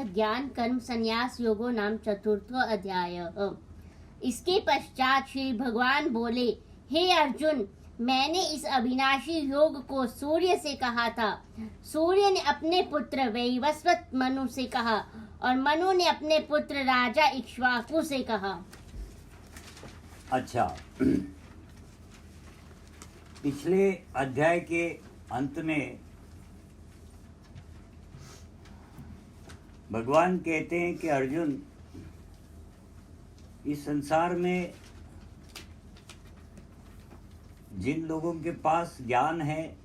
ज्ञान कर्म संन्यास योगो नाम चतुर्थ अध्याय। इसके पश्चात श्री भगवान बोले, हे अर्जुन, मैंने इस अविनाशी योग को सूर्य से कहा था। सूर्य ने अपने पुत्र वैवस्वत मनु से कहा और मनु ने अपने पुत्र राजा इक्ष्वाकु से कहा। अच्छा, पिछले अध्याय के अंत में भगवान कहते हैं कि अर्जुन, इस संसार में जिन लोगों के पास ज्ञान है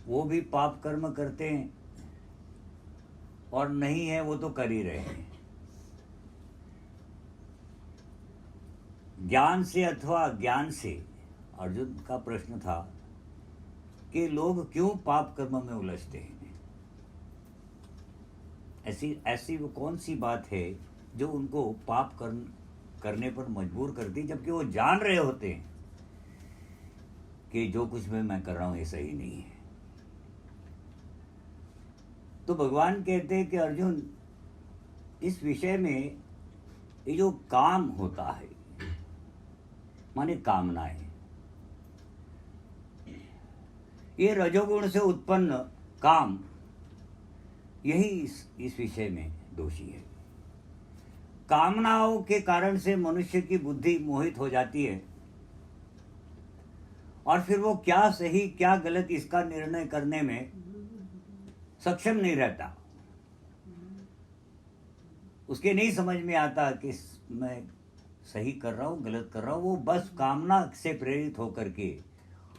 वो भी पाप कर्म करते हैं और नहीं है वो तो कर ही रहे हैं। ज्ञान से अथवा अज्ञान से, अर्जुन का प्रश्न था कि लोग क्यों पाप कर्म में उलझते हैं। ऐसी वो कौन सी बात है जो उनको पाप करने पर मजबूर करती, जबकि वो जान रहे होते हैं कि जो कुछ भी मैं कर रहा हूं ये सही नहीं है। तो भगवान कहते हैं कि अर्जुन, इस विषय में ये जो काम होता है, माने कामनाएं, ये रजोगुण से उत्पन्न काम, यही इस विषय में दोषी है। कामनाओं के कारण से मनुष्य की बुद्धि मोहित हो जाती है और फिर वो क्या सही क्या गलत इसका निर्णय करने में सक्षम नहीं रहता। उसके नहीं समझ में आता कि मैं सही कर रहा हूँ गलत कर रहा हूँ। वो बस कामना से प्रेरित होकर के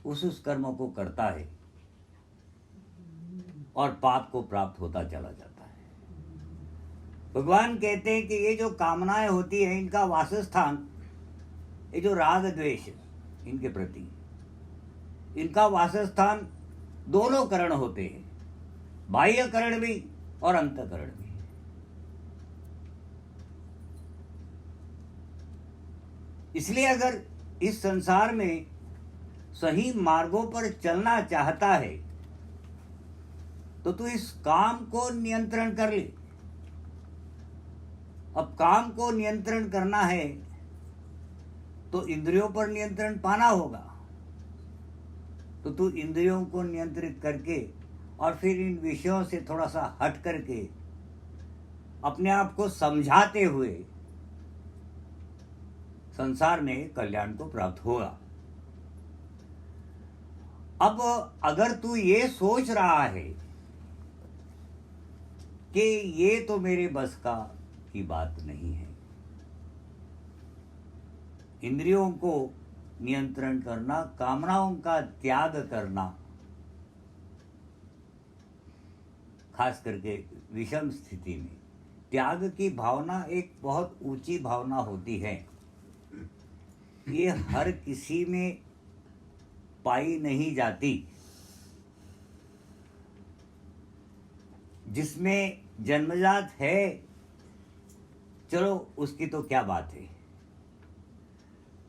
उस कर्म को करता है और पाप को प्राप्त होता चला जाता है। भगवान कहते हैं कि ये जो कामनाएं होती हैं, इनका वासस्थान, ये जो राग द्वेष इनके प्रति, इनका वासस्थान दोनों करण होते हैं, बाह्य करण भी और अंतःकरण भी। इसलिए अगर इस संसार में सही मार्गों पर चलना चाहता है तो तू इस काम को नियंत्रण कर ले। अब काम को नियंत्रण करना है तो इंद्रियों पर नियंत्रण पाना होगा। तो तू इंद्रियों को नियंत्रित करके और फिर इन विषयों से थोड़ा सा हट करके अपने आप को समझाते हुए संसार में कल्याण को प्राप्त होगा। अब अगर तू ये सोच रहा है कि ये तो मेरे बस की बात नहीं है, इंद्रियों को नियंत्रण करना, कामनाओं का त्याग करना, खास करके विषम स्थिति में त्याग की भावना एक बहुत ऊंची भावना होती है। ये हर किसी में पाई नहीं जाती। जिसमें जन्मजात है, चलो उसकी तो क्या बात है,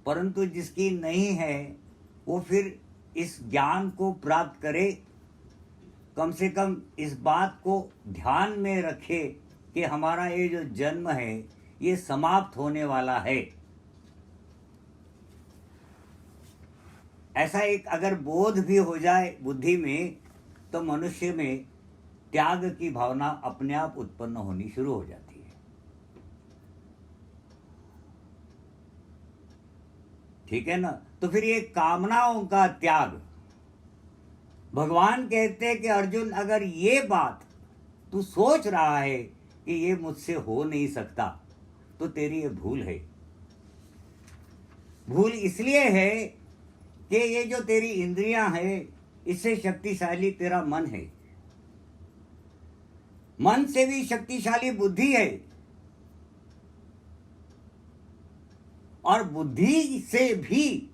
परंतु जिसकी नहीं है वो फिर इस ज्ञान को प्राप्त करे, कम से कम इस बात को ध्यान में रखे कि हमारा ये जो जन्म है ये समाप्त होने वाला है। ऐसा एक अगर बोध भी हो जाए बुद्धि में तो मनुष्य में त्याग की भावना अपने आप उत्पन्न होनी शुरू हो जाती है। ठीक है ना। तो फिर ये कामनाओं का त्याग, भगवान कहते हैं कि अर्जुन, अगर ये बात तू सोच रहा है कि ये मुझसे हो नहीं सकता तो तेरी ये भूल है। भूल इसलिए है कि ये जो तेरी इंद्रियां हैं, इससे शक्तिशाली तेरा मन है। मन से भी शक्तिशाली बुद्धि है और बुद्धि से भी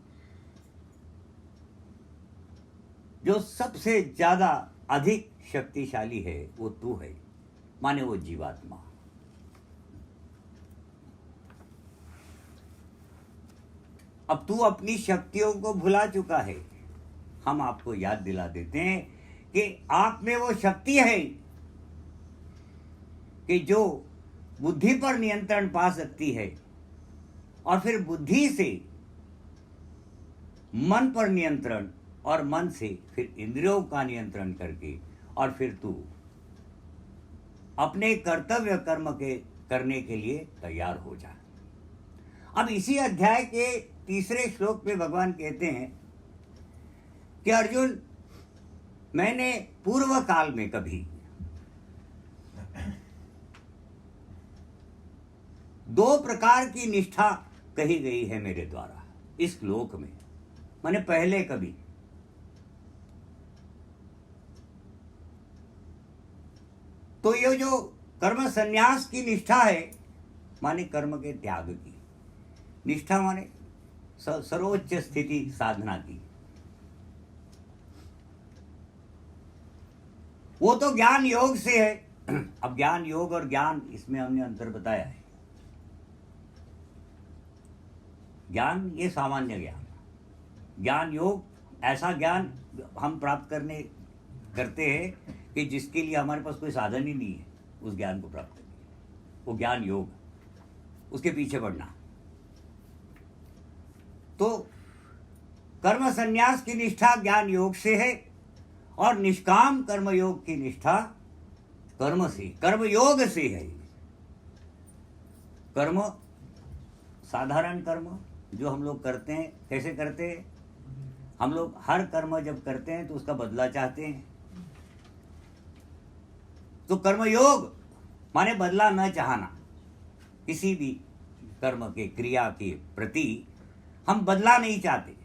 जो सबसे ज्यादा अधिक शक्तिशाली है वो तू है, माने वो जीवात्मा। अब तू अपनी शक्तियों को भुला चुका है। हम आपको याद दिला देते हैं कि आप में वो शक्ति है कि जो बुद्धि पर नियंत्रण पा सकती है और फिर बुद्धि से मन पर नियंत्रण और मन से फिर इंद्रियों का नियंत्रण करके और फिर तू अपने कर्तव्य कर्म के करने के लिए तैयार हो जा। अब इसी अध्याय के 3 श्लोक में भगवान कहते हैं कि अर्जुन, मैंने पूर्व काल में कभी 2 प्रकार की निष्ठा कही गई है मेरे द्वारा इस श्लोक में, माने पहले कभी। तो ये जो कर्म संन्यास की निष्ठा है, माने कर्म के त्याग की निष्ठा, माने सर्वोच्च स्थिति साधना की, वो तो ज्ञान योग से है। अब ज्ञान योग और ज्ञान, इसमें हमने अंतर बताया है। ज्ञान ये सामान्य ज्ञान, ज्ञान योग ऐसा ज्ञान हम प्राप्त करते हैं कि जिसके लिए हमारे पास कोई साधन ही नहीं है उस ज्ञान को प्राप्त करने, वो ज्ञान योग, उसके पीछे बढ़ना। तो कर्म संन्यास की निष्ठा ज्ञान योग से है और निष्काम कर्म योग की निष्ठा कर्म से, कर्म योग से है। कर्म, साधारण कर्म जो हम लोग करते हैं, कैसे करते हैं हम लोग? हर कर्म जब करते हैं तो उसका बदला चाहते हैं। तो कर्मयोग माने बदला न चाहना, किसी भी कर्म के क्रिया के प्रति हम बदला नहीं चाहते,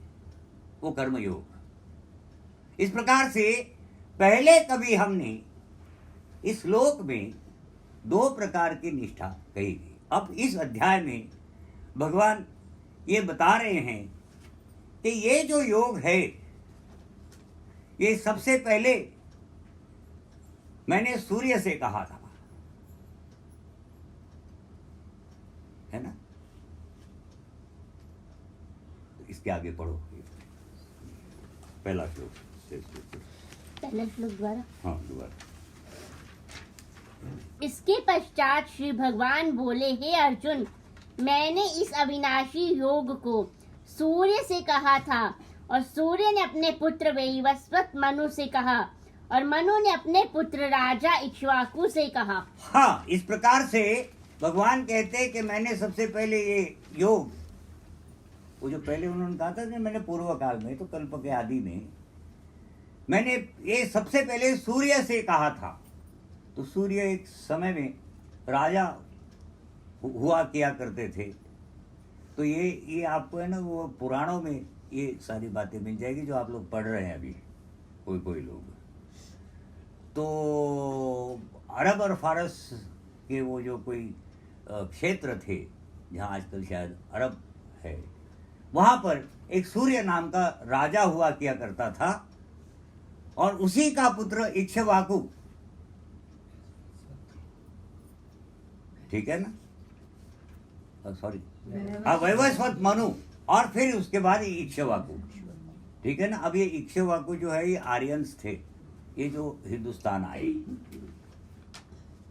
वो कर्मयोग। इस प्रकार से पहले कभी हमने इस श्लोक में 2 प्रकार की निष्ठा कही गई। अब इस अध्याय में भगवान ये बता रहे हैं कि ये जो योग है, ये सबसे पहले मैंने सूर्य से कहा था, है ना? तो इसके आगे पढ़ो, पहला श्लोक, पहला श्लोक द्वारा। हाँ, दोबारा। इसके पश्चात श्री भगवान बोले, हे अर्जुन, मैंने इस अविनाशी योग को सूर्य से कहा था और सूर्य ने अपने पुत्र वैवस्वत मनु से कहा और मनु ने अपने पुत्र राजा इक्ष्वाकु से कहा। हाँ, इस प्रकार से भगवान कहते हैं कि मैंने सबसे पहले ये योग, वो जो पहले उन्होंने कहा था कि मैंने पूर्व काल में, तो कल्प के आदि में मैंने ये सबसे पहले सूर्य से कहा था। तो सूर्य एक समय में राजा हुआ किया करते थे। तो ये आपको है ना, वो पुराणों में ये सारी बातें मिल जाएगी जो आप लोग पढ़ रहे हैं अभी, कोई लोग। तो अरब और फारस के वो जो कोई क्षेत्र थे जहाँ आजकल शायद अरब है, वहाँ पर एक सूर्य नाम का राजा हुआ किया करता था और उसी का पुत्र इक्ष्वाकु, ठीक है ना, सॉरी, वैवस्वत मनु, और फिर उसके बाद इक्ष्वाकु, ठीक है ना। अब ये इक्ष्वाकु जो है ये आर्यंस थे, ये जो हिंदुस्तान आए।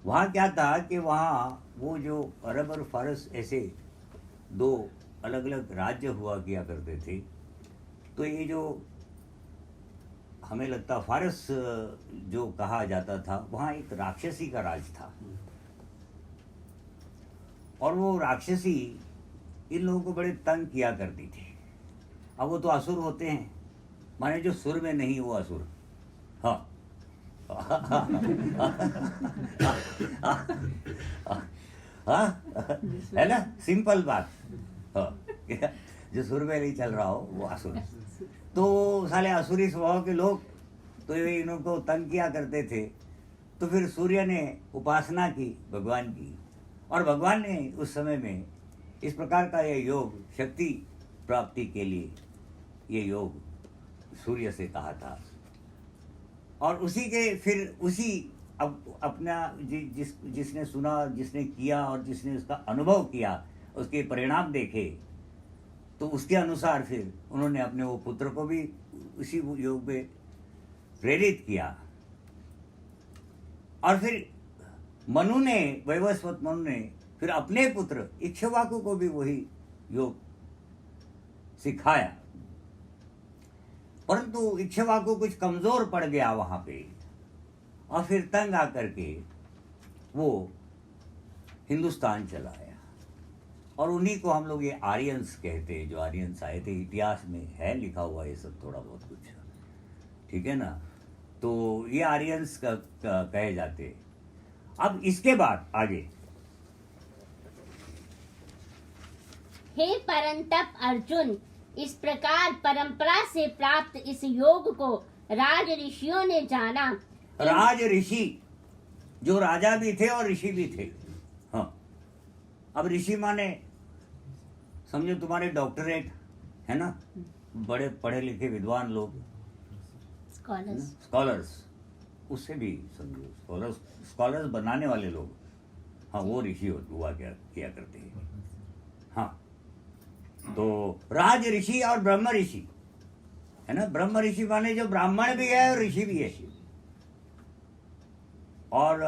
वहाँ क्या था कि वहाँ वो जो अरब और फारस ऐसे 2 अलग अलग राज्य हुआ किया करते थे। तो ये जो हमें लगता फारस जो कहा जाता था, वहाँ एक राक्षसी का राज था और वो राक्षसी इन लोगों को बड़े तंग किया करती थी। अब वो तो असुर होते हैं, माने जो सुर में नहीं वो असुर। हाँ हाँ, है ना, सिंपल बात। हाँ, जो सुर में नहीं चल रहा हो वो असुर। तो साले असुरी स्वभाव के लोग तो ये इनको तंग किया करते थे। तो फिर सूर्य ने उपासना की भगवान की, और भगवान ने उस समय में इस प्रकार का ये योग, शक्ति प्राप्ति के लिए ये योग सूर्य से कहा था। और उसी के फिर उसी अब अपना जिसने सुना, जिसने किया और जिसने उसका अनुभव किया, उसके परिणाम देखे, तो उसके अनुसार फिर उन्होंने अपने वो पुत्र को भी उसी योग में प्रेरित किया। और फिर मनु ने, वैवस्वत मनु ने फिर अपने पुत्र इक्ष्वाकु को भी वही योग सिखाया, परंतु इक्ष्वाकु कुछ कमजोर पड़ गया वहां पे, और फिर तंग आकर के वो हिंदुस्तान चला आया। और उन्हीं को हम लोग ये आर्यंस कहते हैं, जो आर्यंस आए थे। इतिहास में है लिखा हुआ ये सब थोड़ा बहुत कुछ, ठीक है ना। तो ये आर्यंस का कहे जाते हैं। अब इसके बाद आगे, हे परंतप अर्जुन, इस प्रकार परंपरा से प्राप्त इस योग को राज ऋषियों ने जाना। राज ऋषि जो राजा भी थे और ऋषि भी थे। हाँ, अब ऋषि माने समझो तुम्हारे डॉक्टरेट है ना, बड़े पढ़े लिखे विद्वान लोग, स्कॉलर्स, उससे भी समझो स्कॉलर्स बनाने वाले लोग, हाँ वो ऋषि हुआ किया करते हैं। हाँ, तो राज ऋषि और ब्रह्म ऋषि है ना। ब्रह्म ऋषि माने जो ब्राह्मण भी है और ऋषि भी है, और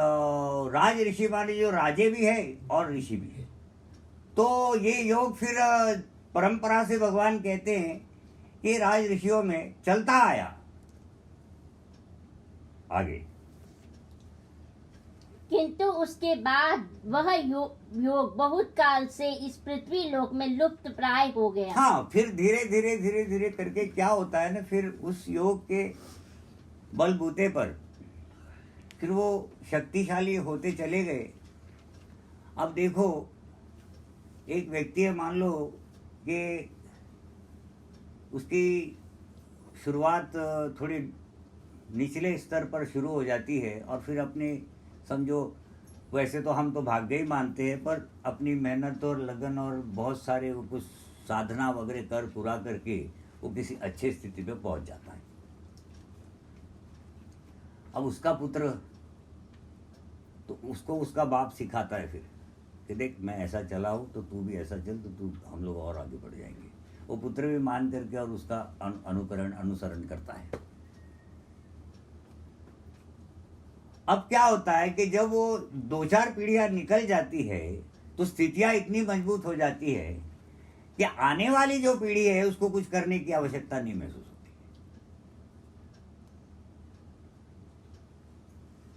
राज ऋषि माने जो राजे भी है और ऋषि भी है। तो ये योग फिर परंपरा से भगवान कहते हैं कि राज ऋषियों में चलता आया। आगे, किंतु उसके बाद वह योग बहुत काल से इस पृथ्वी लोक में लुप्त प्राय हो गया। हाँ, फिर धीरे धीरे धीरे धीरे करके क्या होता है ना, फिर उस योग के बलबूते पर फिर वो शक्तिशाली होते चले गए। अब देखो, एक व्यक्ति है, मान लो कि उसकी शुरुआत थोड़ी निचले स्तर पर शुरू हो जाती है, और फिर अपने समझो, वैसे तो हम तो भाग्य ही मानते हैं, पर अपनी मेहनत और लगन और बहुत सारे कुछ साधना वगैरह कर पूरा करके वो किसी अच्छे स्थिति पे पहुंच जाता है। अब उसका पुत्र, तो उसको उसका बाप सिखाता है फिर कि देख मैं ऐसा चला हूँ तो तू भी ऐसा चल, तो तू हम लोग और आगे बढ़ जाएंगे। वो पुत्र भी मान करके और उसका अनुसरण करता है। अब क्या होता है कि जब वो 2-4 पीढ़ियां निकल जाती है तो स्थितियां इतनी मजबूत हो जाती है कि आने वाली जो पीढ़ी है उसको कुछ करने की आवश्यकता नहीं महसूस होती।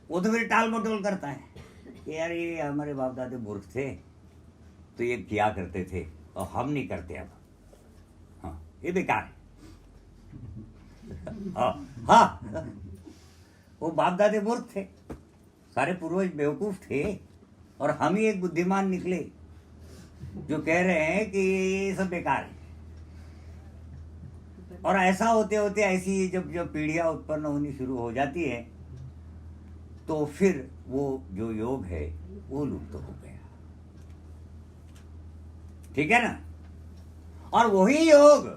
वो तो फिर टाल मटोल करता है कि यार ये हमारे बाप दादे मूर्ख थे तो ये किया करते थे और हम नहीं करते अब, हाँ ये बेकार है। हाँ, वो बाप दादे मूर्ख थे, सारे पूर्वज बेवकूफ थे, और हम ही एक बुद्धिमान निकले जो कह रहे हैं कि ये सब बेकार है। और ऐसा होते होते ऐसी जब जब पीढ़ियां उत्पन्न होनी शुरू हो जाती है तो फिर वो जो योग है वो लुप्त हो गया, ठीक है ना। और वही योग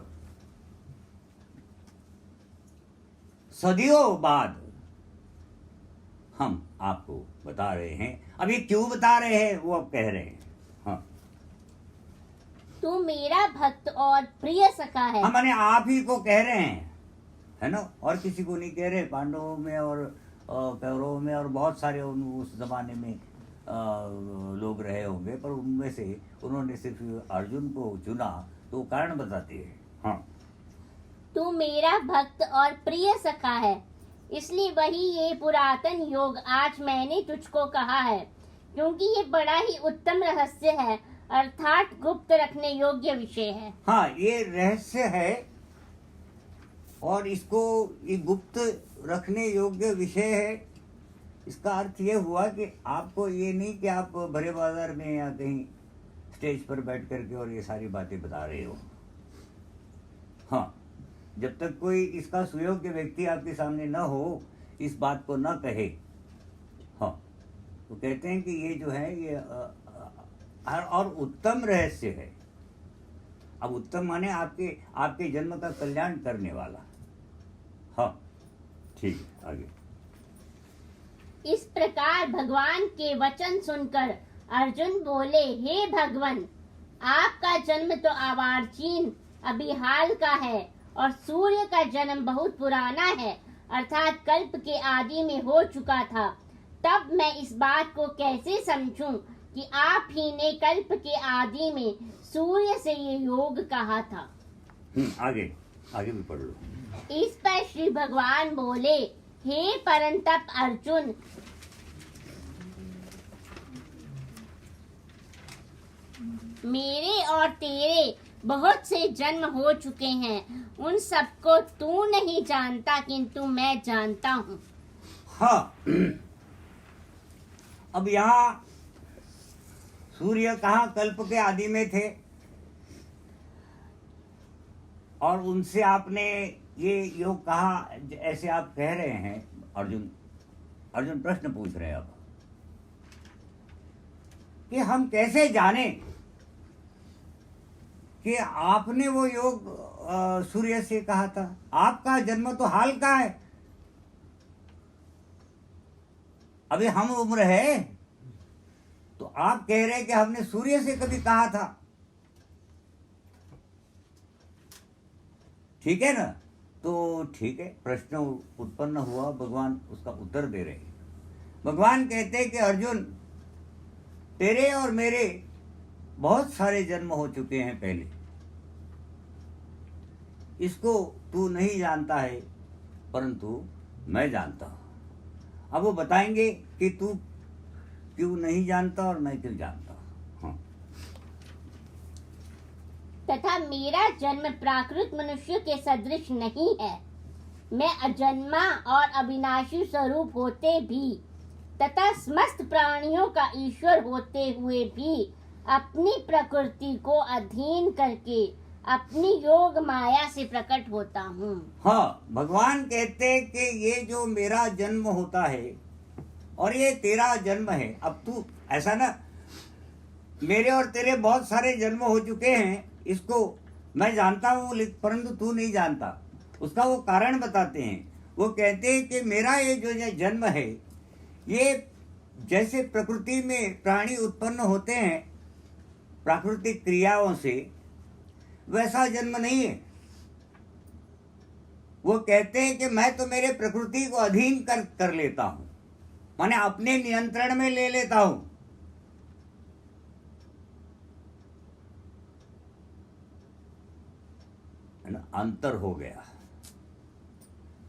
सदियों बाद हम आपको बता रहे हैं। अब ये क्यों बता रहे हैं वो अब कह रहे हैं। हाँ, तू मेरा भक्त और प्रिय सखा है। हम माने आप ही को कह रहे हैं, है ना, और किसी को नहीं कह रहे। पांडवों में और कौरवों में और बहुत सारे उस जमाने में लोग रहे होंगे, पर उनमें से उन्होंने सिर्फ अर्जुन को चुना तो कारण बताते हैं। हाँ, तू मेरा भक्त और प्रिय सखा है, इसलिए वही ये पुरातन योग आज मैंने तुझको कहा है, क्योंकि ये बड़ा ही उत्तम रहस्य है, अर्थात गुप्त रखने योग्य विषय है। हाँ, ये रहस्य है और इसको ये गुप्त रखने योग्य विषय है। इसका अर्थ ये हुआ कि आपको ये नहीं कि आप भरे बाजार में या कहीं स्टेज पर बैठ करके और ये सारी बातें बता रहे हो। हाँ, जब तक कोई इसका सुयोग्य व्यक्ति आपके सामने न हो, इस बात को न कहे, हाँ, तो कहते हैं कि ये जो है ये और उत्तम रहस्य है। अब उत्तम माने आपके जन्म का कल्याण करने वाला। हाँ, ठीक है, आगे। इस प्रकार भगवान के वचन सुनकर अर्जुन बोले, हे भगवान, आपका जन्म तो अवार्चीन अभी हाल का है और सूर्य का जन्म बहुत पुराना है, अर्थात कल्प के आदि में हो चुका था। तब मैं इस बात को कैसे समझूं कि आप ही ने कल्प के आदि में सूर्य से ये योग कहा था। आगे आगे भी पढ़ लो। इस पर श्री भगवान बोले, हे परंतप अर्जुन, मेरे और तेरे बहुत से जन्म हो चुके हैं, उन सबको तू नहीं जानता किंतु मैं जानता हूँ। हाँ, अब यहाँ सूर्य कहाँ कल्प के आदि में थे और उनसे आपने ये योग कहा, ऐसे आप कह रहे हैं। अर्जुन प्रश्न पूछ रहे हैं अब कि हम कैसे जाने कि आपने वो योग सूर्य से कहा था। आपका जन्म तो हाल का है, अभी हम उम्र है, तो आप कह रहे हैं कि हमने सूर्य से कभी कहा था। ठीक है ना? तो ठीक है, प्रश्न उत्पन्न हुआ, भगवान उसका उत्तर दे रहे हैं। भगवान कहते हैं कि अर्जुन, तेरे और मेरे बहुत सारे जन्म हो चुके हैं पहले, इसको तू नहीं जानता है परंतु मैं जानता हूं। अब वो बताएंगे कि तू क्यों नहीं जानता और मैं क्यों जानता हूं। हाँ। तथा मेरा जन्म प्राकृत मनुष्य के सदृश नहीं है। मैं अजन्मा और अविनाशी स्वरूप होते भी तथा समस्त प्राणियों का ईश्वर होते हुए भी अपनी प्रकृति को अधीन करके अपनी योग माया से प्रकट होता हूँ। हाँ, भगवान कहते हैं कि ये जो मेरा जन्म होता है और ये तेरा जन्म है। अब तू ऐसा ना, मेरे और तेरे बहुत सारे जन्म हो चुके हैं, इसको मैं जानता हूँ परंतु तू नहीं जानता। उसका वो कारण बताते हैं। वो कहते हैं कि मेरा ये जो जन्म है, ये जैसे प्रकृति में प्राणी उत्पन्न होते हैं प्राकृतिक क्रियाओं से, वैसा जन्म नहीं है। वो कहते हैं कि मैं तो मेरे प्रकृति को अधीन कर लेता हूं, माने अपने नियंत्रण में ले लेता हूं। है ना? अंतर हो गया।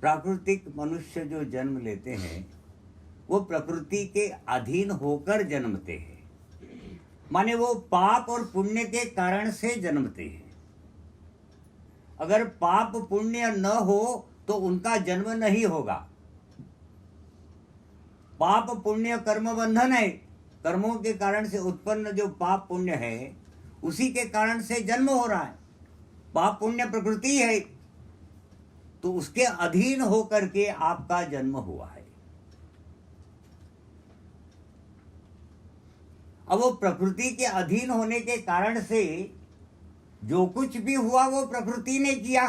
प्राकृतिक मनुष्य जो जन्म लेते हैं वो प्रकृति के अधीन होकर जन्मते हैं, माने वो पाप और पुण्य के कारण से जन्मते हैं। अगर पाप पुण्य न हो तो उनका जन्म नहीं होगा। पाप पुण्य कर्म बंधन है, कर्मों के कारण से उत्पन्न जो पाप पुण्य है उसी के कारण से जन्म हो रहा है। पाप पुण्य प्रकृति है तो उसके अधीन होकर के आपका जन्म हुआ है। अब वो प्रकृति के अधीन होने के कारण से जो कुछ भी हुआ वो प्रकृति ने किया।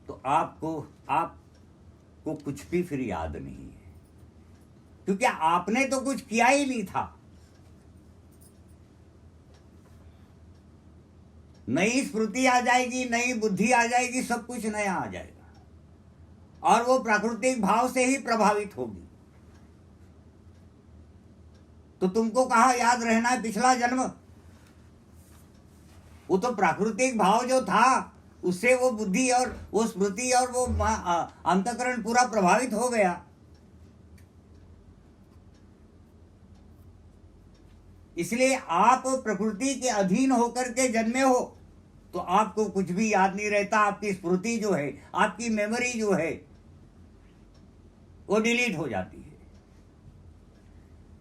तो आपको कुछ भी फिर याद नहीं है, क्योंकि आपने तो कुछ किया ही नहीं था। नई स्मृति आ जाएगी, नई बुद्धि आ जाएगी, सब कुछ नया आ जाएगा और वो प्राकृतिक भाव से ही प्रभावित होगी। तो तुमको कहाँ याद रहना है पिछला जन्म? वो तो प्राकृतिक भाव जो था उससे वो बुद्धि और वो स्मृति और वो अंतःकरण पूरा प्रभावित हो गया। इसलिए आप प्रकृति के अधीन होकर के जन्मे हो तो आपको कुछ भी याद नहीं रहता। आपकी स्मृति जो है, आपकी मेमोरी जो है वो डिलीट हो जाती है।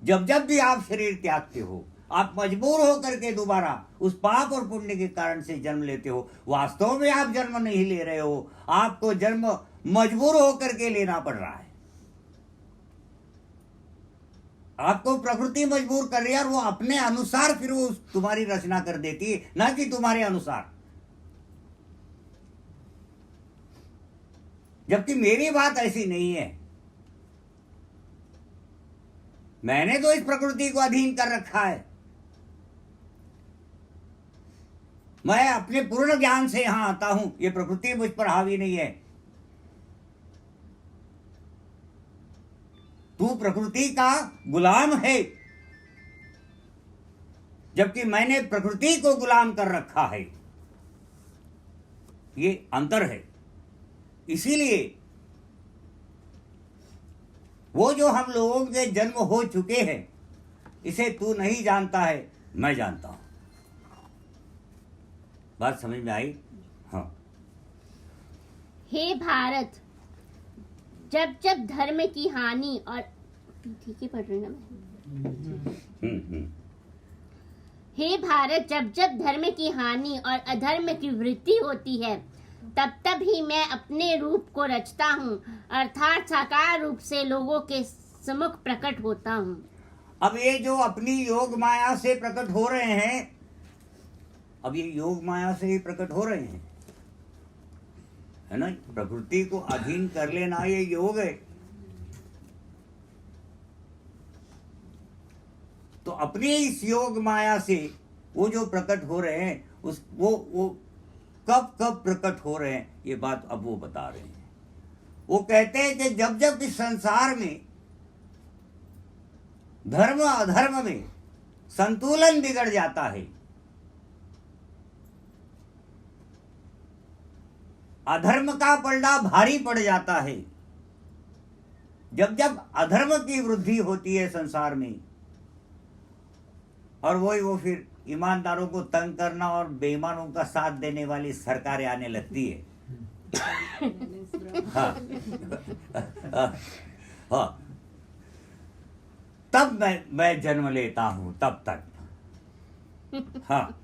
जब जब भी आप शरीर त्यागते हो आप मजबूर होकर के दोबारा उस पाप और पुण्य के कारण से जन्म लेते हो। वास्तव में आप जन्म नहीं ले रहे हो, आपको जन्म मजबूर होकर के लेना पड़ रहा है। आपको प्रकृति मजबूर कर रही है और वो अपने अनुसार फिर वो तुम्हारी रचना कर देती है, ना कि तुम्हारे अनुसार। जबकि मेरी बात ऐसी नहीं है। मैंने तो इस प्रकृति को अधीन कर रखा है। मैं अपने पूर्ण ज्ञान से यहां आता हूं, ये प्रकृति मुझ पर हावी नहीं है। तू प्रकृति का गुलाम है, जबकि मैंने प्रकृति को गुलाम कर रखा है। ये अंतर है। इसीलिए वो जो हम लोगों के जन्म हो चुके हैं, इसे तू नहीं जानता है, मैं जानता हूं। बात समझ में आई? हाँ। हे भारत, जब जब धर्म की हानि और ठीक है पढ़ रही ना मैं। हे भारत, जब जब धर्म की हानि और अधर्म की वृद्धि होती है, तब तब ही मैं अपने रूप को रचता हूँ, अर्थात साकार रूप से लोगों के सम्मुख प्रकट होता हूँ। अब ये जो अपनी योग माया से प्रकट हो रहे हैं, अब ये योग माया से ही प्रकट हो रहे हैं, है ना? प्रकृति को अधीन कर लेना ये योग है। तो अपनी इस योग माया से वो जो प्रकट हो रहे हैं, उस वो कब कब प्रकट हो रहे हैं, ये बात अब वो बता रहे हैं। वो कहते हैं कि जब जब इस संसार में धर्म अधर्म में संतुलन बिगड़ जाता है, अधर्म का पलड़ा भारी पड़ जाता है, जब जब अधर्म की वृद्धि होती है संसार में, और वो फिर ईमानदारों को तंग करना और बेईमानों का साथ देने वाली सरकारें आने लगती है। हाँ, हाँ, तब मैं जन्म लेता हूं, तब तक। हाँ,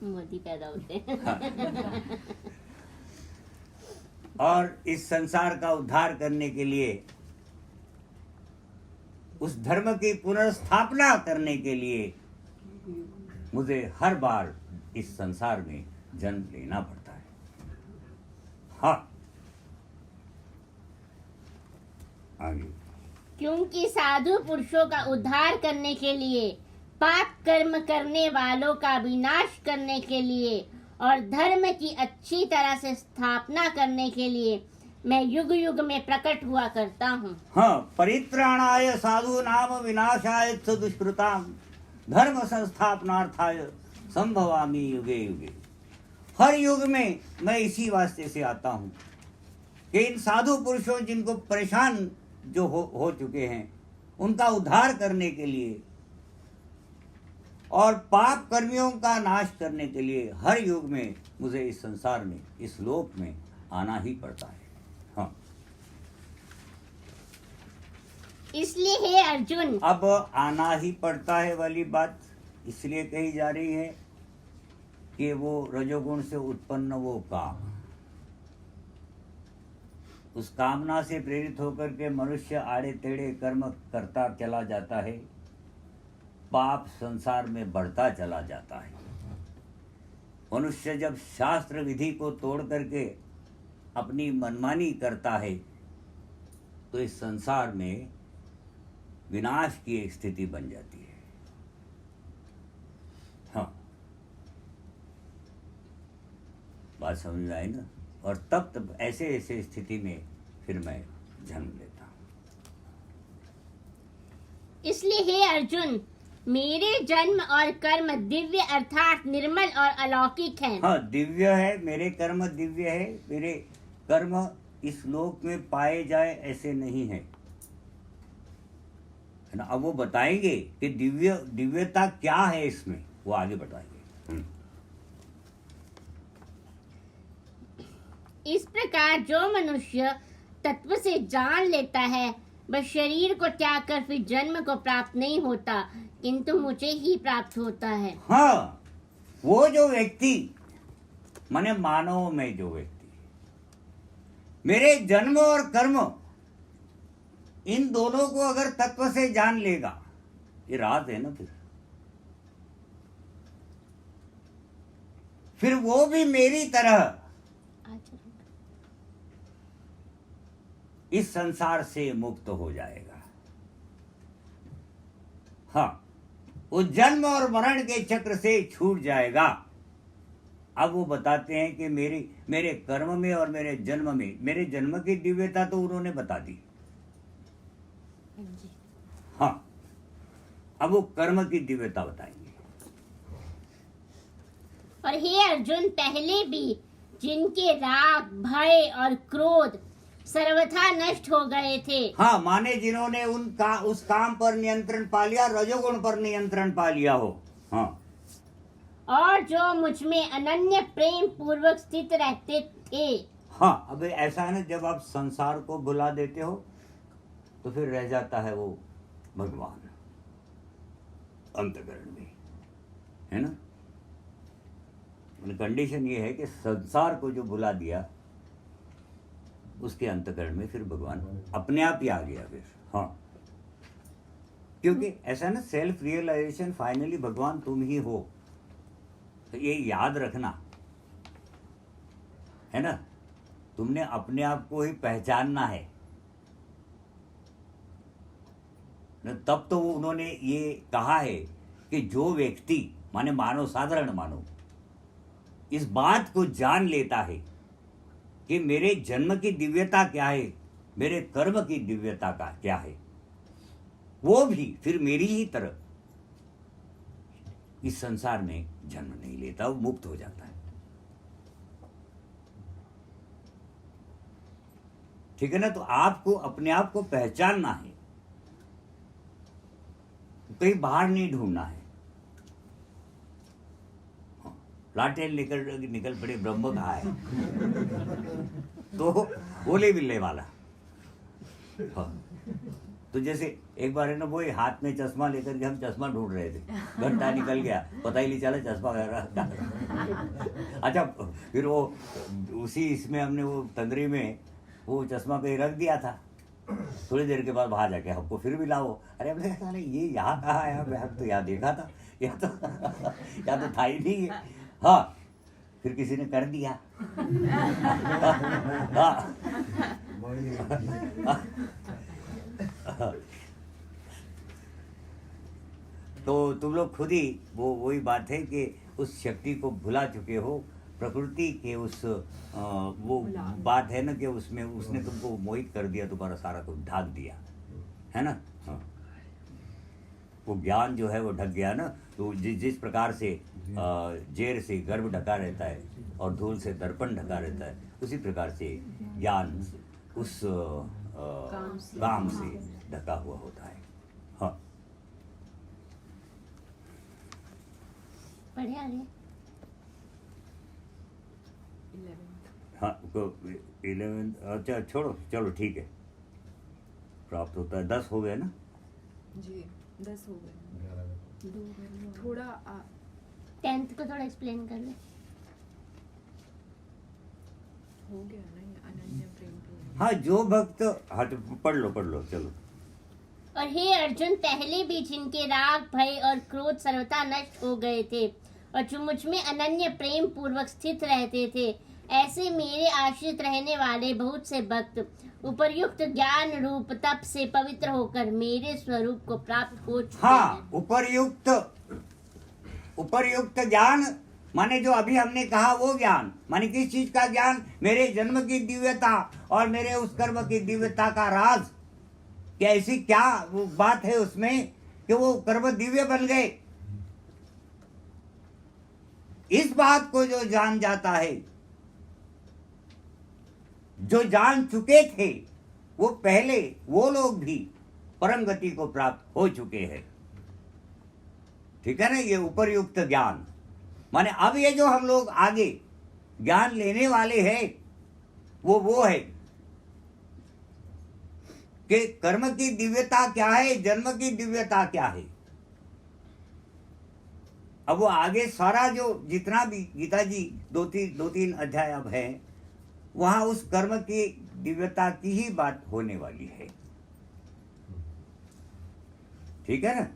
मोदी पैदा होते हैं। हाँ। और इस संसार का उद्धार करने के लिए, उस धर्म की पुनर्स्थापना करने के लिए मुझे हर बार इस संसार में जन्म लेना पड़ता है। हाँ, आगे। क्योंकि साधु पुरुषों का उद्धार करने के लिए, पाप कर्म करने वालों का विनाश करने के लिए और धर्म की अच्छी तरह से स्थापना करने के लिए मैं युग युग में प्रकट हुआ करता हूँ। हाँ, परित्राणाय साधु नाम विनाशाय च दुष्कृताम धर्म संस्थापनार्थाय संभवामि युगे युगे। हर युग में मैं इसी वास्ते से आता हूँ कि इन साधु पुरुषों जिनको परेशान जो हो चुके हैं, उनका उद्धार करने के लिए और पाप कर्मियों का नाश करने के लिए हर युग में मुझे इस संसार में, इस लोक में आना ही पड़ता है। हाँ। इसलिए हे अर्जुन, अब आना ही पड़ता है वाली बात इसलिए कही जा रही है कि वो रजोगुण से उत्पन्न वो काम, उस कामना से प्रेरित होकर के मनुष्य आड़े टेढ़े कर्म करता चला जाता है, पाप संसार में बढ़ता चला जाता है। मनुष्य जब शास्त्र विधि को तोड़ करके अपनी मनमानी करता है, तो इस संसार में विनाश की एक स्थिति बन जाती है। हाँ, बात समझ में आई ना? और तब ऐसे ऐसे स्थिति में फिर मैं जन्म लेता हूँ। इसलिए हे अर्जुन, मेरे जन्म और कर्म दिव्य अर्थात निर्मल और अलौकिक हैं। हाँ, दिव्य है, मेरे कर्म दिव्य है। मेरे कर्म इस लोक में पाए जाए ऐसे नहीं है ना? अब वो बताएंगे कि दिव्यता क्या है इसमें, वो आगे बताएंगे। इस प्रकार जो मनुष्य तत्व से जान लेता है, वह शरीर को त्याग कर फिर जन्म को प्राप्त नहीं होता, किंतु मुझे ही प्राप्त होता है। हाँ, वो जो व्यक्ति, माने मानव में जो व्यक्ति मेरे जन्म और कर्म इन दोनों को अगर तत्व से जान लेगा, ये राज है ना, फिर वो भी मेरी तरह इस संसार से मुक्त हो जाएगा। हाँ, वो जन्म और मरण के चक्र से छूट जाएगा। अब वो बताते हैं कि मेरे कर्म में और मेरे जन्म की दिव्यता तो उन्होंने बता दी। हाँ, अब वो कर्म की दिव्यता बताएंगे। और हे अर्जुन, पहले भी जिनके राग, भय और क्रोध सर्वथा नष्ट हो गए थे। हाँ, माने जिन्होंने उस काम पर नियंत्रण पा लिया, रजोगुण पर नियंत्रण पा लिया हो। हाँ, और जो मुझ में अनन्य प्रेम पूर्वक स्थित रहते थे। हाँ, अब ऐसा है ना, जब आप संसार को भुला देते हो तो फिर रह जाता है वो भगवान अंतःकरण में, है ना। कंडीशन ये है कि संसार को जो भुला दिया उसके अंतःकरण में फिर भगवान अपने आप ही आ गया फिर। हाँ, क्योंकि ऐसा ना, सेल्फ रियलाइजेशन फाइनली भगवान तुम ही हो, तो ये याद रखना है ना। तुमने अपने आप को ही पहचानना है ना। तब तो उन्होंने ये कहा है कि जो व्यक्ति, माने मानो, साधारण मानो, इस बात को जान लेता है कि मेरे जन्म की दिव्यता क्या है, मेरे कर्म की दिव्यता का क्या है, वो भी फिर मेरी ही तरह इस संसार में जन्म नहीं लेता, वो मुक्त हो जाता है। ठीक है ना। तो आपको अपने आप को पहचानना है, कहीं बाहर नहीं ढूंढना है। लाटेन लेकर निकल पड़े, ब्रह्म कहा है तो बोले बिल्ले वाला। हाँ, तो जैसे एक बार है ना, वो हाथ में चश्मा लेकर के हम चश्मा ढूंढ रहे थे, घंटा निकल गया, पता ही नहीं चला चश्मा वगैरह। अच्छा, फिर वो उसी इसमें हमने वो तंद्री में वो चश्मा कहीं रख दिया था। थोड़ी देर के बाद बाहर जाके हमको फिर मिला वो। अरे हमने कहा ये यहाँ कहाँ आया, मैं तो यहाँ देखा था, यहाँ तो था ही नहीं है। हाँ, फिर किसी ने कर दिया। हाँ, तो तुम लोग खुद ही वही बात है कि उस शक्ति को भुला चुके हो। प्रकृति के उस वो बात है ना कि उसमें उसने तुमको मोहित कर दिया, तुम्हारा सारा कुछ ढक दिया, है ना। हाँ, वो ज्ञान जो है वो ढक गया ना। तो जिस प्रकार से जेर से गर्भ ढका रहता है और धूल से दर्पण ढका रहता है, उसी प्रकार से ज्ञान उस काम से ढका हुआ होता है। हाँ, बढ़िया है। हाँ, 11। अच्छा, छोड़ो, चलो ठीक है, प्राप्त होता है। 10 हो गए ना जी, 10 हो गए। थोड़ा 10th को थोड़ा एक्सप्लेन कर ले। हो गया ना, अनन्य प्रेम पूर्वक। हाँ, जो भक्त, हाँ तो पढ़ लो चलो। और हे अर्जुन, पहले भी जिनके राग, भय और क्रोध सर्वथा नष्ट हो गए थे और जो मुझ में अनन्य प्रेम पूर्वक स्थित रहते थे, ऐसे मेरे आश्रित रहने वाले बहुत से भक्त उपर्युक्त ज्ञान रूप तप से पवित्र होकर मेरे स्वरूप को प्राप्त हो चुके हाँ, हैं। उपर्युक्त ज्ञान माने जो अभी हमने कहा वो ज्ञान, माने किस चीज का ज्ञान? मेरे जन्म की दिव्यता और मेरे उस कर्म की दिव्यता का राज। क्या ऐसी क्या वो बात है उसमें कि वो कर्म दिव्य बन गए? इस बात को जो जान जाता है, जो जान चुके थे वो पहले, वो लोग भी परम गति को प्राप्त हो चुके हैं। ठीक है ना। ये उपर्युक्त ज्ञान माने अब ये जो हम लोग आगे ज्ञान लेने वाले हैं वो है कि कर्म की दिव्यता क्या है, जन्म की दिव्यता क्या है। अब वो आगे सारा जो जितना भी गीता जी 2-3 अध्याय अब है, वहां उस कर्म की दिव्यता की ही बात होने वाली है। ठीक है ना।